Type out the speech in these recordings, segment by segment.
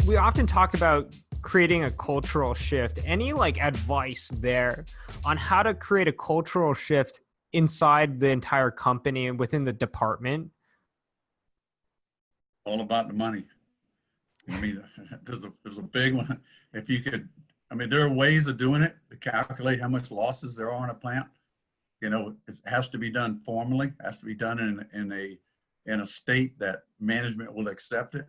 we often talk about creating a cultural shift. Any like advice there on how to create a cultural shift inside the entire company and within the department? All about the money. I mean, there's a big one. If you could, I mean, there are ways of doing it to calculate how much losses there are in a plant. You know, it has to be done formally, has to be done in a state that management will accept it.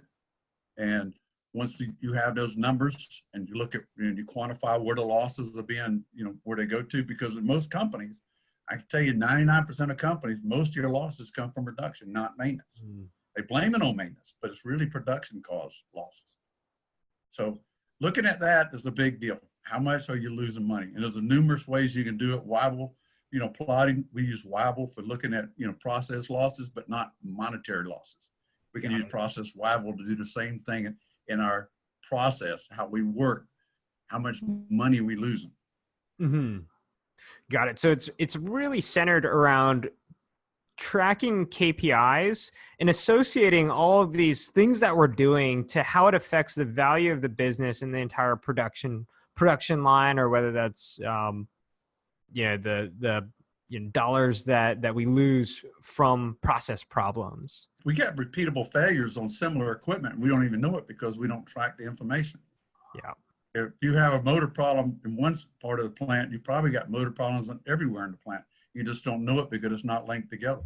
And once you have those numbers and you look at and you quantify where the losses are being, you know, where they go to, because in most companies, I can tell you 99% of companies, most of your losses come from production, not maintenance. They blame it on maintenance, but it's really production caused losses. So looking at that is a big deal. How much are you losing money? And there's numerous ways you can do it. Weibull, you know, plotting, we use Weibull for looking at, you know, process losses, but not monetary losses. We can use process Weibull to do the same thing in our process, how we work, how much money we losing. Mm-hmm. Got it. So it's really centered around tracking KPIs and associating all of these things that we're doing to how it affects the value of the business and the entire production line, or whether that's you know, the you know, dollars that we lose from process problems. We get repeatable failures on similar equipment. We don't even know it because we don't track the information. Yeah. If you have a motor problem in one part of the plant, you probably got motor problems everywhere in the plant. You just don't know it because it's not linked together.